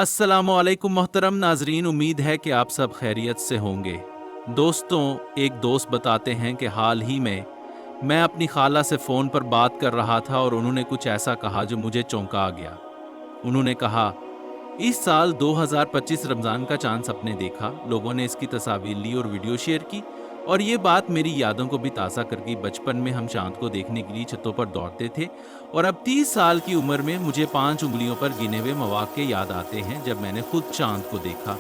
अस्सलामुअलैकुम मोहतरम नाजरीन, उम्मीद है कि आप सब खैरियत से होंगे। दोस्तों, एक दोस्त बताते हैं कि हाल ही में मैं अपनी खाला से फ़ोन पर बात कर रहा था और उन्होंने कुछ ऐसा कहा जो मुझे चौंका गया। उन्होंने कहा, इस साल 2025 रमज़ान का चांद सपने देखा, लोगों ने इसकी तस्वीर ली और वीडियो शेयर की और ये बात मेरी यादों को भी ताज़ा कर गई। बचपन में हम चांद को देखने के लिए छतों पर दौड़ते थे और अब 30 साल की उम्र में मुझे 5 उंगलियों पर गिने हुए मौक़े याद आते हैं जब मैंने खुद चांद को देखा।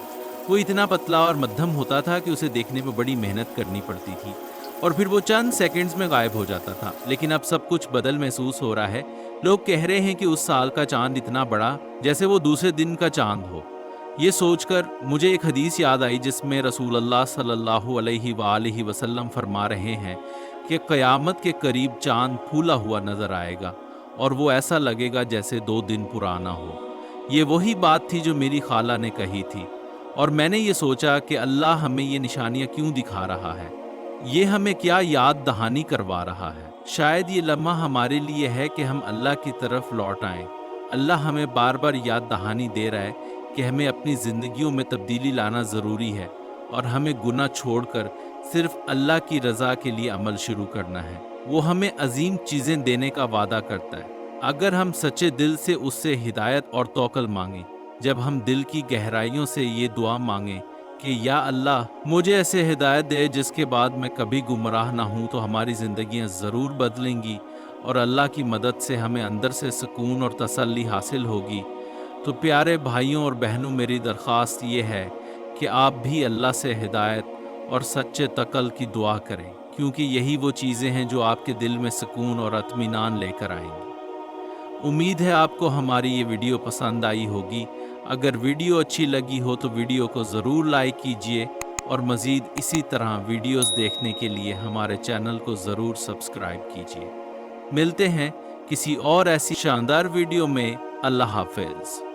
वो इतना पतला और मध्यम होता था कि उसे देखने में बड़ी मेहनत करनी पड़ती थी और फिर वो चंद सेकंड्स में गायब हो जाता था। लेकिन अब सब कुछ बदल महसूस हो रहा है। लोग कह रहे हैं कि उस साल का चांद इतना बड़ा जैसे वो दूसरे दिन का चांद हो। ये सोचकर मुझे एक हदीस याद आई जिसमें रसूल अल्लाह सल्लल्लाहु अलैहि वसल्लम फरमा रहे हैं कि क़यामत के करीब चांद फूला हुआ नजर आएगा और वो ऐसा लगेगा जैसे 2 दिन पुराना हो। ये वही बात थी जो मेरी खाला ने कही थी और मैंने ये सोचा कि अल्लाह हमें ये निशानियां क्यों दिखा रहा है, ये हमें क्या याद दहानी करवा रहा है। शायद ये लम्हा हमारे लिए है कि हम अल्लाह की तरफ लौट आएं। अल्लाह हमें बार बार याद दहानी दे रहा है कि हमें अपनी ज़िंदगियों में तब्दीली लाना ज़रूरी है और हमें गुनाह छोड़कर सिर्फ अल्लाह की रज़ा के लिए अमल शुरू करना है। वो हमें अजीम चीज़ें देने का वादा करता है अगर हम सच्चे दिल से उससे हिदायत और तौकल मांगें। जब हम दिल की गहराइयों से ये दुआ मांगें कि या अल्लाह मुझे ऐसे हिदायत दे जिसके बाद मैं कभी गुमराह ना हूँ, तो हमारी ज़िंदगियाँ ज़रूर बदलेंगी और अल्लाह की मदद से हमें अंदर से सुकून और तसल्ली हासिल होगी। तो प्यारे भाइयों और बहनों, मेरी दरख्वास्त ये है कि आप भी अल्लाह से हिदायत और सच्चे तकल की दुआ करें, क्योंकि यही वो चीज़ें हैं जो आपके दिल में सुकून और इत्मीनान लेकर आएंगी। उम्मीद है आपको हमारी ये वीडियो पसंद आई होगी। अगर वीडियो अच्छी लगी हो तो वीडियो को ज़रूर लाइक कीजिए और मज़ीद इसी तरह वीडियोस देखने के लिए हमारे चैनल को ज़रूर सब्सक्राइब कीजिए। मिलते हैं किसी और ऐसी शानदार वीडियो में। अल्लाह हाफ़िज़।